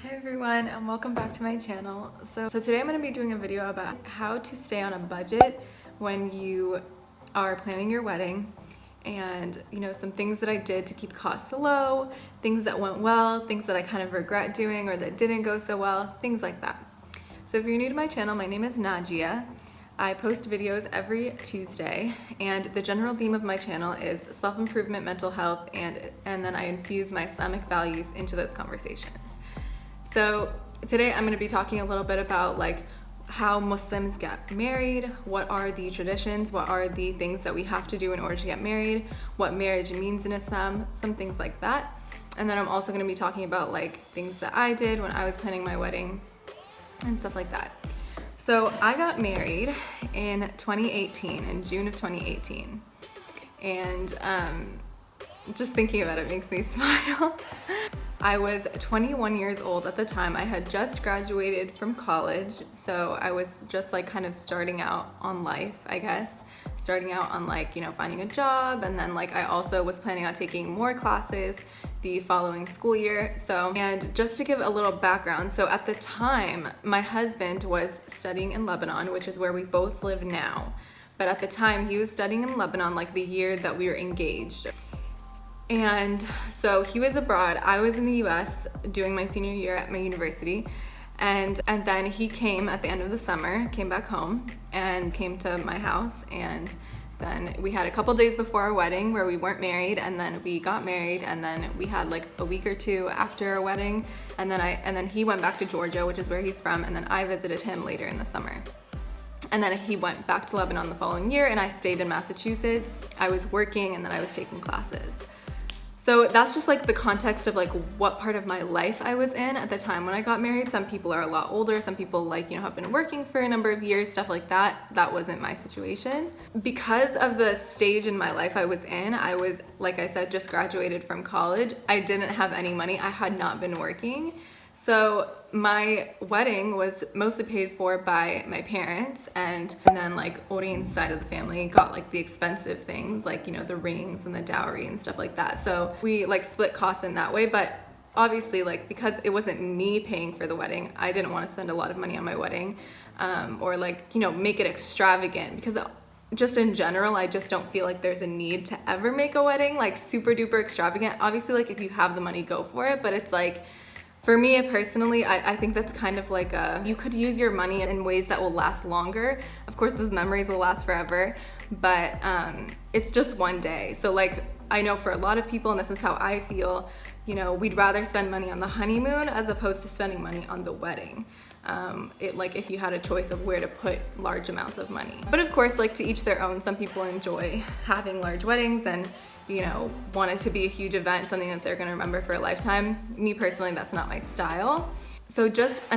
Hi everyone, and welcome back to my channel. So today I'm going to be doing a video about how to stay on a budget when you are planning your wedding, and some things that I did to keep costs low, things that went well, things that I kind of regret doing or that didn't go so well, things like that. So if you're new to my channel, my name is Najia. I post videos every Tuesday, and the general theme of my channel is self-improvement, mental health, and then I infuse my Islamic values into those conversations. So today I'm going to be talking a little bit about how Muslims get married, what are the traditions, what are the things that we have to do in order to get married, what marriage means in Islam, some things like that. And then I'm also going to be talking about things that I did when I was planning my wedding and stuff like that. So I got married in 2018, in June of 2018. And just thinking about it makes me smile. I was 21 years old at the time. I had just graduated from college, so I was just kind of starting out on life, I guess. Starting out on finding a job, and then I also was planning on taking more classes the following school year. And just to give a little background, so at the time, my husband was studying in Lebanon, which is where we both live now. But at the time, he was studying in Lebanon the year that we were engaged. And so he was abroad, I was in the US doing my senior year at my university, and then he came at the end of the summer, came back home and came to my house, and then we had a couple days before our wedding where we weren't married, and then we got married, and then we had a week or two after our wedding, and then he went back to Georgia, which is where he's from, and then I visited him later in the summer. And then he went back to Lebanon the following year, and I stayed in Massachusetts. I was working, and then I was taking classes. So that's just the context of what part of my life I was in at the time when I got married. Some people are a lot older, some people have been working for a number of years, stuff like that. That wasn't my situation. Because of the stage in my life I was in, I was, like I said, just graduated from college. I didn't have any money, I had not been working. So my wedding was mostly paid for by my parents, and then Orien's side of the family got the expensive things, the rings and the dowry and stuff like that. So we split costs in that way, but obviously because it wasn't me paying for the wedding, I didn't want to spend a lot of money on my wedding, or make it extravagant, because just in general, I just don't feel there's a need to ever make a wedding super duper extravagant. Obviously if you have the money, go for it, but it's for me personally, I think that's kind of you could use your money in ways that will last longer. Of course, those memories will last forever, but it's just one day. So I know for a lot of people, and this is how I feel, we'd rather spend money on the honeymoon as opposed to spending money on the wedding. If you had a choice of where to put large amounts of money. But of course, to each their own. Some people enjoy having large weddings and want it to be a huge event, something that they're gonna remember for a lifetime. Me personally, that's not my style. So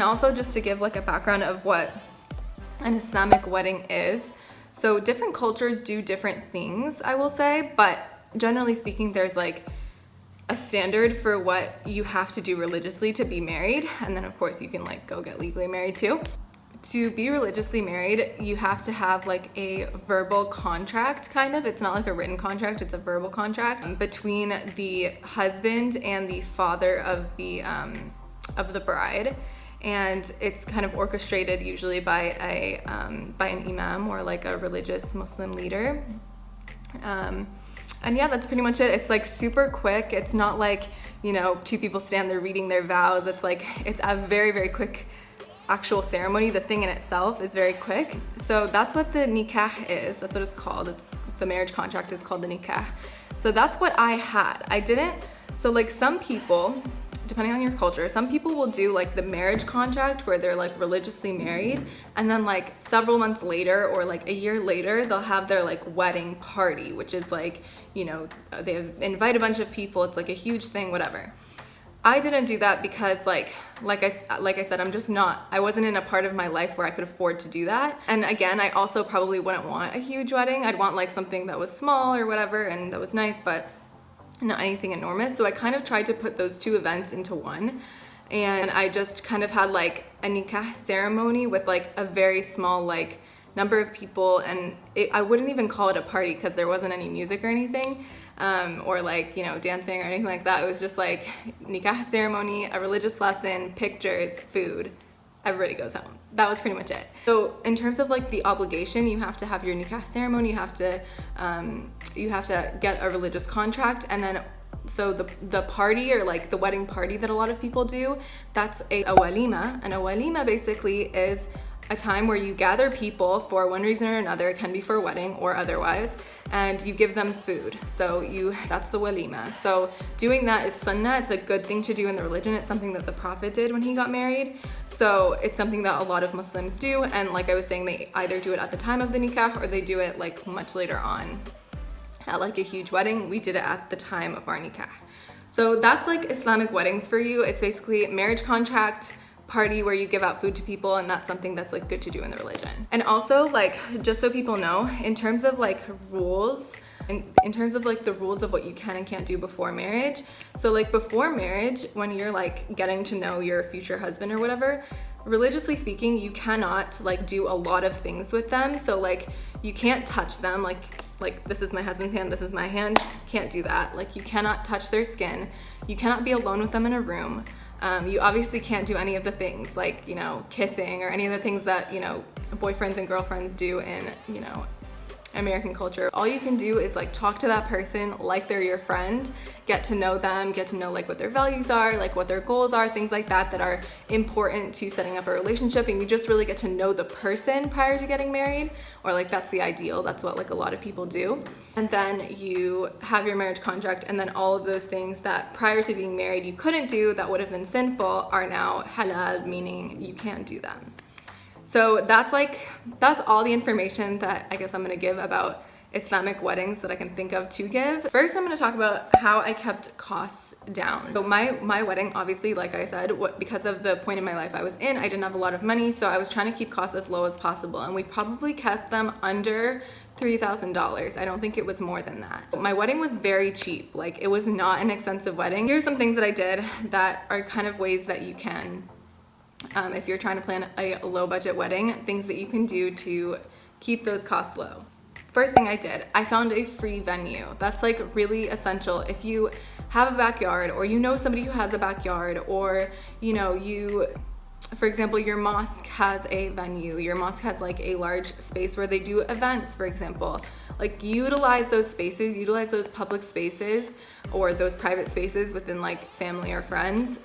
also just to give a background of what an Islamic wedding is. So different cultures do different things, I will say, but generally speaking, there's a standard for what you have to do religiously to be married. And then of course you can go get legally married too. To be religiously married, you have to have a verbal contract, kind of. It's not a written contract, it's a verbal contract between the husband and the father of the bride. And it's kind of orchestrated usually by an imam or a religious Muslim leader. And yeah, that's pretty much it. It's super quick. It's not two people stand there reading their vows. It's a very, very quick actual ceremony. The thing in itself is very quick. So that's what the nikah is. That's what it's called. The marriage contract is called the nikah. So that's what I had. I didn't, so some people, depending on your culture, some people will do the marriage contract where they're religiously married, and then several months later or a year later, they'll have their wedding party, which is they invite a bunch of people. It's a huge thing, whatever. I didn't do that because like I said, I wasn't in a part of my life where I could afford to do that. And again, I also probably wouldn't want a huge wedding. I'd want something that was small or whatever and that was nice, but not anything enormous. So I kind of tried to put those two events into one. And I just kind of had a nikah ceremony with a very small number of people, and I wouldn't even call it a party because there wasn't any music or anything. or like, you know, dancing or anything like that. It was just like nikah ceremony, a religious lesson, pictures, food. Everybody goes home. That was pretty much it. So in terms of like the obligation, you have to have your nikah ceremony, you have to get a religious contract, and then so the party, or like the wedding party that a lot of people do, that's a walima. And a walima basically is a time where you gather people for one reason or another. It can be for a wedding or otherwise, and you give them food. So that's the walima. So doing that is sunnah. It's a good thing to do in the religion. It's something that the Prophet did when he got married. So it's something that a lot of Muslims do. And like I was saying, they either do it at the time of the nikah or they do it like much later on at like a huge wedding. We did it at the time of our nikah. So that's like Islamic weddings for you. It's basically marriage contract, party where you give out food to people, and that's something that's like good to do in the religion. And also, like, just so people know, in terms of like rules, in terms of like the rules of what you can and can't do before marriage. So like before marriage, when you're like getting to know your future husband or whatever, religiously speaking, you cannot like do a lot of things with them. So like you can't touch them, like this is my husband's hand, this is my hand, can't do that. Like you cannot touch their skin, you cannot be alone with them in a room. You obviously can't do any of the things like, you know, kissing or any of the things that, you know, boyfriends and girlfriends do in, you know, American culture. All you can do is like talk to that person like they're your friend, get to know them, get to know like what their values are, like what their goals are, things like that that are important to setting up a relationship. And you just really get to know the person prior to getting married, or like that's the ideal. That's what like a lot of people do. And then you have your marriage contract, and then all of those things that prior to being married you couldn't do, that would have been sinful, are now halal, meaning you can do them. So that's all the information that I guess I'm gonna give about Islamic weddings that I can think of to give. First, I'm gonna talk about how I kept costs down. So my wedding, obviously, like I said, because of the point in my life I was in, I didn't have a lot of money, so I was trying to keep costs as low as possible, and we probably kept them under $3,000. I don't think it was more than that. My wedding was very cheap. Like, it was not an expensive wedding. Here's some things that I did that are kind of ways that you can, if you're trying to plan a low budget wedding, things that you can do to keep those costs low. First thing I did, I found a free venue. That's like really essential. If you have a backyard, or you know somebody who has a backyard, or you know, for example, your mosque has a venue, your mosque has like a large space where they do events, for example. Like, utilize those spaces, utilize those public spaces or those private spaces within like family or friends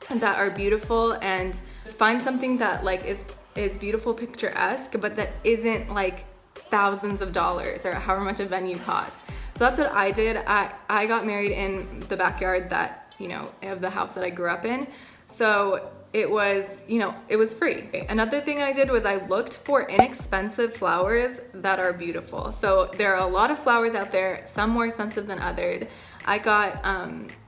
that are beautiful, and find something that like is beautiful, picturesque, but that isn't like thousands of dollars or however much a venue costs. So that's what I did. I got married in the backyard that, you know, of the house that I grew up in. So it was, you know, it was free. Another thing I did was I looked for inexpensive flowers that are beautiful. So there are a lot of flowers out there, some more expensive than others. I got,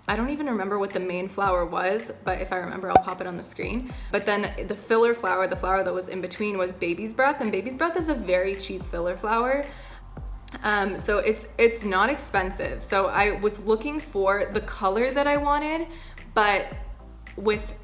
I don't even remember what the main flower was, but if I remember, I'll pop it on the screen. But then the filler flower, the flower that was in between, was baby's breath, and baby's breath is a very cheap filler flower. So it's not expensive. So I was looking for the color that I wanted, but with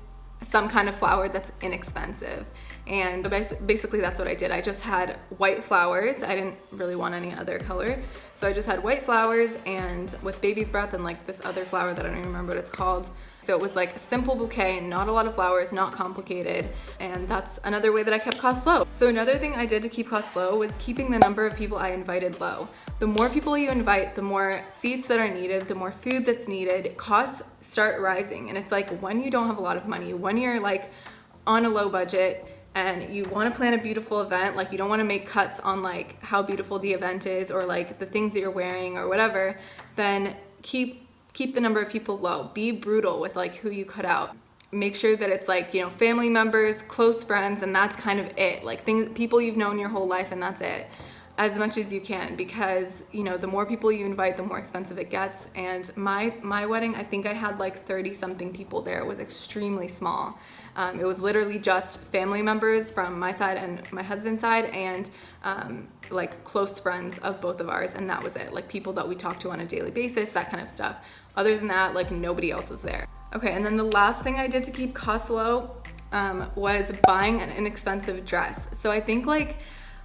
some kind of flower that's inexpensive. And basically that's what I did. I just had white flowers. I didn't really want any other color. So I just had white flowers, and with baby's breath and like this other flower that I don't even remember what it's called. So it was like a simple bouquet, not a lot of flowers, not complicated. And that's another way that I kept costs low. So another thing I did to keep costs low was keeping the number of people I invited low. The more people you invite, the more seats that are needed, the more food that's needed, costs start rising. And it's like, when you don't have a lot of money, when you're like on a low budget, and you want to plan a beautiful event, like you don't want to make cuts on like how beautiful the event is or like the things that you're wearing or whatever, then keep the number of people low. Be brutal with like who you cut out. Make sure that it's like, you know, family members, close friends, and that's kind of it. Like people you've known your whole life, and that's it. As much as you can, because you know, the more people you invite, the more expensive it gets. And my wedding, I think I had like 30 something people there. It was extremely small. It was literally just family members from my side and my husband's side, and like close friends of both of ours, and that was it. Like people that we talk to on a daily basis, that kind of stuff. Other than that, like nobody else was there. Okay, and then the last thing I did to keep costs low was buying an inexpensive dress. So I think like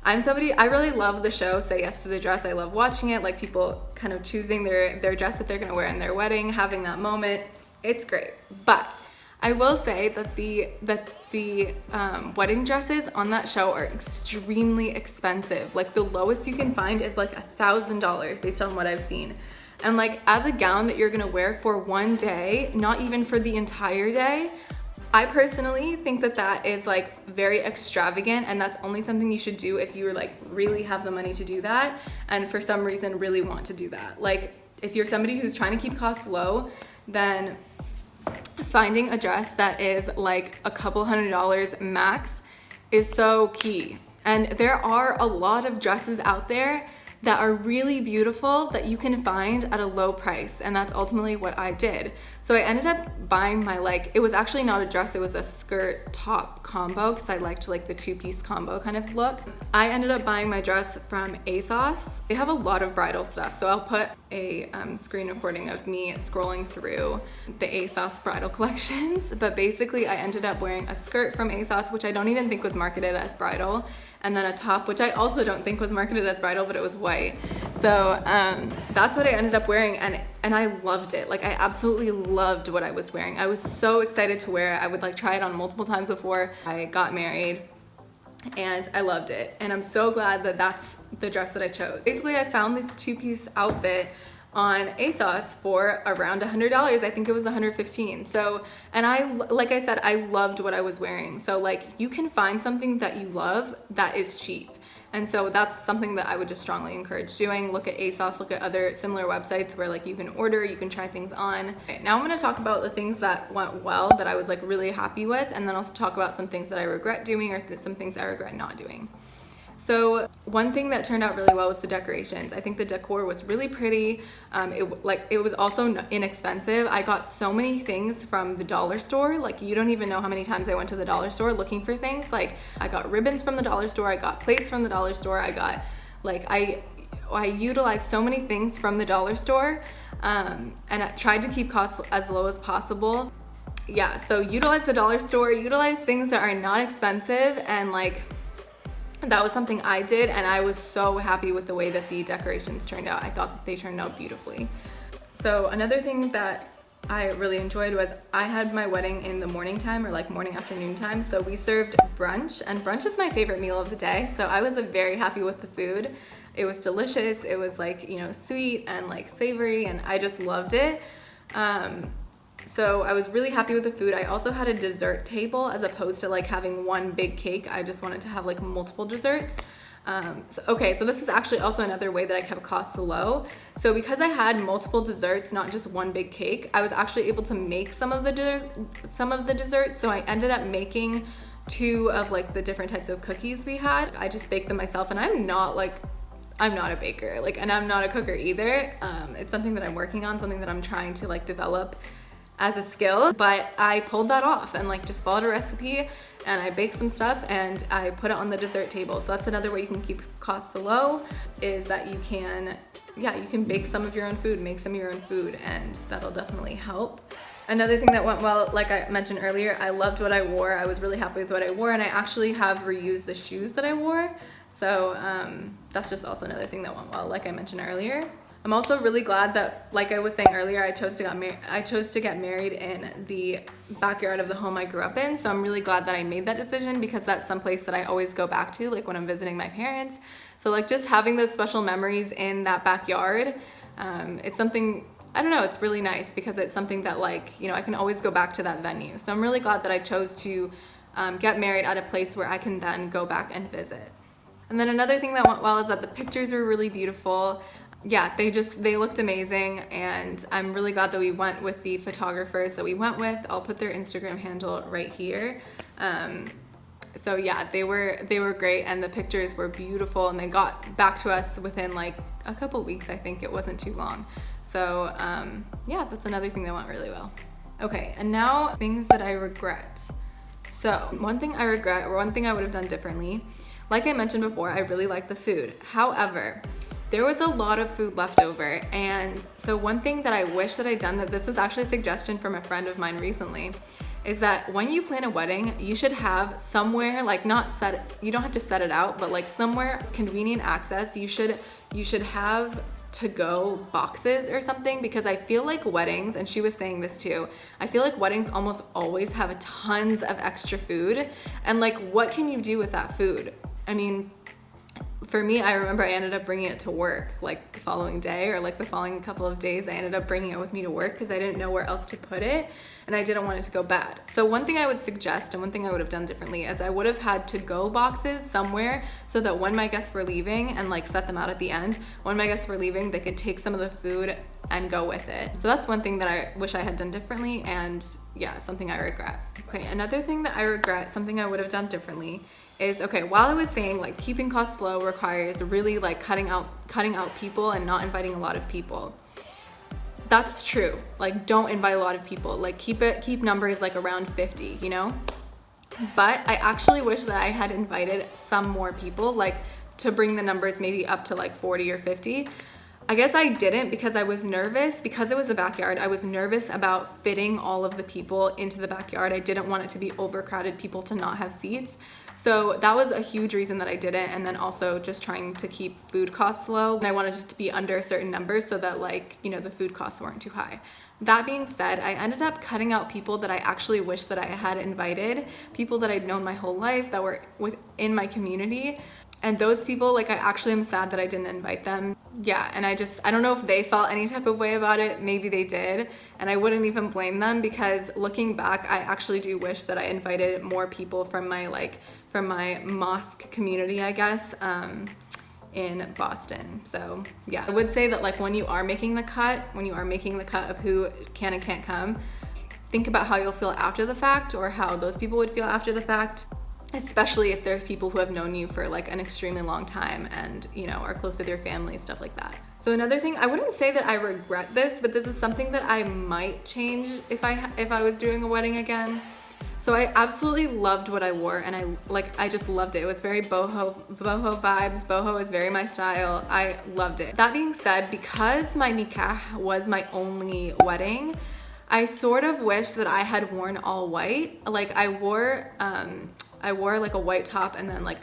I really love the show Say Yes to the Dress. I love watching it, like people kind of choosing their dress that they're gonna wear in their wedding, having that moment. It's great. But I will say that the wedding dresses on that show are extremely expensive. Like the lowest you can find is like $1,000 based on what I've seen. And like as a gown that you're gonna wear for one day, not even for the entire day, I personally think that that is like very extravagant, and that's only something you should do if you like really have the money to do that and for some reason really want to do that. Like if you're somebody who's trying to keep costs low, then finding a dress that is like a couple $100s max is so key. And there are a lot of dresses out there that are really beautiful that you can find at a low price, and that's ultimately what I did. So I ended up buying my it was actually not a dress, it was a skirt top combo because I liked like the two-piece combo kind of look. I ended up buying my dress from ASOS. They have a lot of bridal stuff, so I'll put a screen recording of me scrolling through the ASOS bridal collections. But basically I ended up wearing a skirt from ASOS, which I don't even think was marketed as bridal, and then a top, which I also don't think was marketed as bridal, but it was white. So that's what I ended up wearing, and I loved it. Like I absolutely loved what I was wearing. I was so excited to wear it. I would like try it on multiple times before I got married, and I loved it. And I'm so glad that that's the dress that I chose. Basically, I found this two-piece outfit on ASOS for around $100. I think it was $115. So, and like I said, I loved what I was wearing. So like you can find something that you love that is cheap. And so that's something that I would just strongly encourage doing. Look at ASOS, look at other similar websites where like you can order, you can try things on. Okay, now I'm gonna talk about the things that went well, that I was like really happy with, and then also talk about some things that I regret doing or some things I regret not doing. So one thing that turned out really well was the decorations. I think the decor was really pretty. It was also inexpensive. I got so many things from the dollar store. Like you don't even know how many times I went to the dollar store looking for things. Like I got ribbons from the dollar store. I got plates from the dollar store. I got like, I utilized so many things from the dollar store, and I tried to keep costs as low as possible. Yeah, so utilize the dollar store, utilize things that are not expensive, and like, that was something I did, and I was so happy with the way that the decorations turned out. I thought that they turned out beautifully. So another thing that I really enjoyed was I had my wedding in the morning time, or like morning afternoon time. So we served brunch, and brunch is my favorite meal of the day. So I was very happy with the food. It was delicious. It was like, you know, sweet and like savory, and I just loved it. So I was really happy with the food. I also had a dessert table as opposed to like having one big cake. I just wanted to have like multiple desserts. So this is actually also another way that I kept costs low. So because I had multiple desserts, not just one big cake, I was actually able to make some of the desserts. So I ended up making 2 of like the different types of cookies we had. I just baked them myself, and I'm not a baker, like, and I'm not a cooker either. It's something that I'm working on, something that I'm trying to like develop as a skill, but I pulled that off and like just followed a recipe, and I baked some stuff and I put it on the dessert table. So that's another way you can keep costs low, is that you can bake some of your own food, make some of your own food, and that'll definitely help. Another thing that went well, like I mentioned earlier, I loved what I wore. I was really happy with what I wore, and I actually have reused the shoes that I wore. So that's just also another thing that went well, like I mentioned earlier. I'm also really glad that, like I was saying earlier, I chose to get married in the backyard of the home I grew up in. So I'm really glad that I made that decision, because that's someplace that I always go back to, like when I'm visiting my parents. So like just having those special memories in that backyard, it's something, I don't know, it's really nice, because it's something that like, you know, I can always go back to that venue. So I'm really glad that I chose to get married at a place where I can then go back and visit. And then another thing that went well is that the pictures were really beautiful. Yeah, they looked amazing, and I'm really glad that we went with the photographers that we went with. I'll put their Instagram handle right here. So yeah, they were great, and the pictures were beautiful, and they got back to us within like a couple weeks. I think it wasn't too long. So yeah, that's another thing that went really well. Okay, and now things that I regret. So one thing I regret, or one thing I would have done differently, like I mentioned before, I really like the food. However, there was a lot of food left over, and so one thing that I wish that I'd done, that this was actually a suggestion from a friend of mine recently, is that when you plan a wedding, you should have somewhere, like you don't have to set it out, but like somewhere convenient access, you should have to-go boxes or something, because I feel like weddings, and she was saying this too, I feel like weddings almost always have tons of extra food, and like what can you do with that food? I mean, for me, I remember I ended up bringing it to work like the following day, or like the following couple of days. I ended up bringing it with me to work because I didn't know where else to put it, and I didn't want it to go bad. So one thing I would suggest, and one thing I would have done differently, is I would have had to-go boxes somewhere so that when my guests were leaving, and like set them out at the end, when my guests were leaving, they could take some of the food and go with it. So that's one thing that I wish I had done differently, and yeah, something I regret. Okay, another thing that I regret, something I would have done differently, is, okay, while I was saying like keeping costs low requires really like cutting out people and not inviting a lot of people. That's true. Like, don't invite a lot of people. Like, keep numbers like around 50, you know? But I actually wish that I had invited some more people, like to bring the numbers maybe up to like 40 or 50. I guess I didn't because I was nervous, because it was a backyard. I was nervous about fitting all of the people into the backyard. I didn't want it to be overcrowded, people to not have seats. So that was a huge reason that I didn't. And then also just trying to keep food costs low. And I wanted it to be under a certain number so that, like, you know, the food costs weren't too high. That being said, I ended up cutting out people that I actually wish that I had invited, people that I'd known my whole life that were within my community. And those people, like, I actually am sad that I didn't invite them. Yeah, and I don't know if they felt any type of way about it. Maybe they did, and I wouldn't even blame them, because looking back, I actually do wish that I invited more people from my mosque community, I guess, in Boston. So yeah, I would say that, like, when you are making the cut of who can and can't come, think about how you'll feel after the fact, or how those people would feel after the fact. Especially if there's people who have known you for like an extremely long time and, you know, are close with your family, stuff like that. So another thing, I wouldn't say that I regret this, but this is something that I might change if I was doing a wedding again. So I absolutely loved what I wore, and I just loved it. It was very boho vibes. Boho is very my style. I loved it. That being said, because my nikah was my only wedding, I sort of wish that I had worn all white. Like, I wore like a white top and then like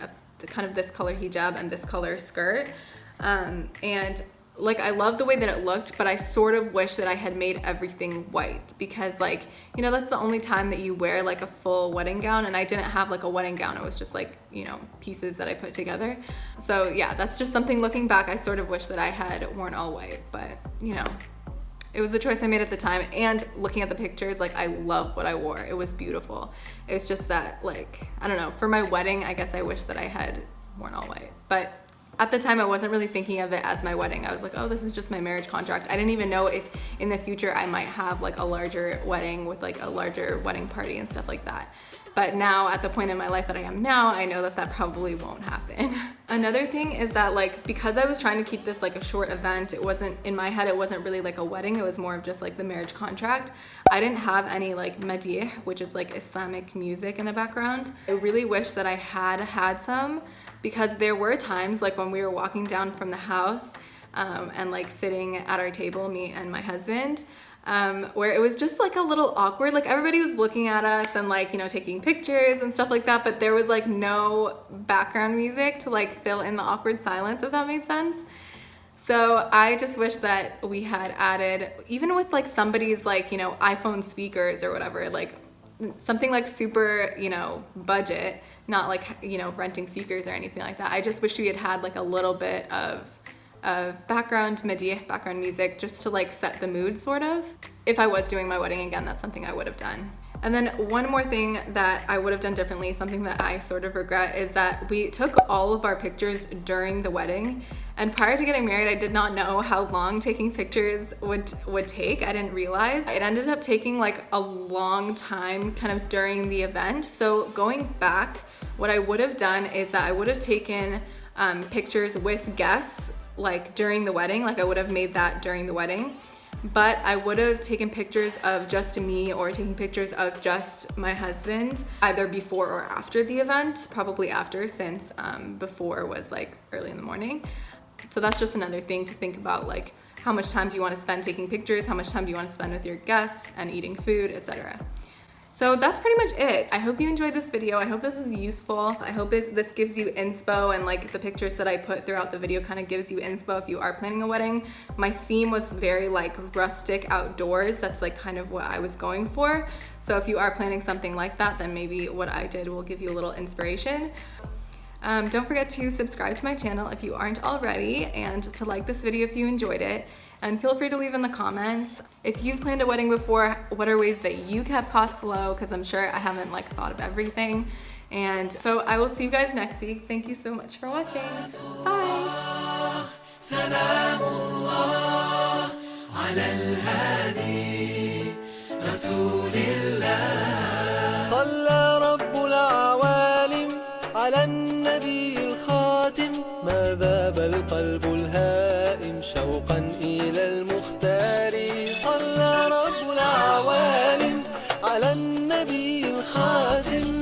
kind of this color hijab and this color skirt. And like, I love the way that it looked, but I sort of wish that I had made everything white, because, like, you know, that's the only time that you wear like a full wedding gown, and I didn't have like a wedding gown. It was just like, you know, pieces that I put together. So yeah, that's just something, looking back, I sort of wish that I had worn all white, but you know, it was the choice I made at the time. And looking at the pictures, like, I love what I wore. It was beautiful. It was just that, like, I don't know, for my wedding, I guess I wish that I had worn all white. But at the time, I wasn't really thinking of it as my wedding. I was like, oh, this is just my marriage contract. I didn't even know if in the future I might have like a larger wedding with like a larger wedding party and stuff like that. But now, at the point in my life that I am now, I know that that probably won't happen. Another thing is that, like, because I was trying to keep this like a short event, it wasn't, in my head, it wasn't really like a wedding. It was more of just like the marriage contract. I didn't have any like madih, which is like Islamic music in the background. I really wish that I had some, because there were times, like when we were walking down from the house and like sitting at our table, me and my husband, where it was just like a little awkward. Like, everybody was looking at us and, like, you know, taking pictures and stuff like that, but there was like no background music to like fill in the awkward silence, if that made sense. So I just wish that we had added, even with like somebody's like, you know, iPhone speakers or whatever, like something like super, you know, budget, not like, you know, renting speakers or anything like that. I just wish we had like a little bit of background music, just to like set the mood, sort of. If I was doing my wedding again, that's something I would have done. And then one more thing that I would have done differently, something that I sort of regret, is that we took all of our pictures during the wedding. And prior to getting married, I did not know how long taking pictures would take. I didn't realize. It ended up taking like a long time kind of during the event. So going back, what I would have done is that I would have taken pictures with guests like during the wedding. Like, I would have made that during the wedding. But I would have taken pictures of just me, or taking pictures of just my husband, either before or after the event. Probably after, since before was like early in the morning. So that's just another thing to think about, like how much time do you want to spend taking pictures, how much time do you want to spend with your guests and eating food, etc. So that's pretty much it. I hope you enjoyed this video. I hope this was useful. I hope this gives you inspo, and like the pictures that I put throughout the video kind of gives you inspo if you are planning a wedding. My theme was very like rustic outdoors. That's like kind of what I was going for. So if you are planning something like that, then maybe what I did will give you a little inspiration. Don't forget to subscribe to my channel if you aren't already, and to like this video if you enjoyed it. And feel free to leave in the comments if you've planned a wedding before, what are ways that you kept costs low, because I'm sure I haven't like thought of everything. And so I will see you guys next week. Thank you so much for watching. Bye. سلام الله على الهادي رسول الله صلى رب العوالم على النبي الخاتم ما ذاب القلب الهائم شوقا إلى المختار صلى رب العوالم على النبي الخاتم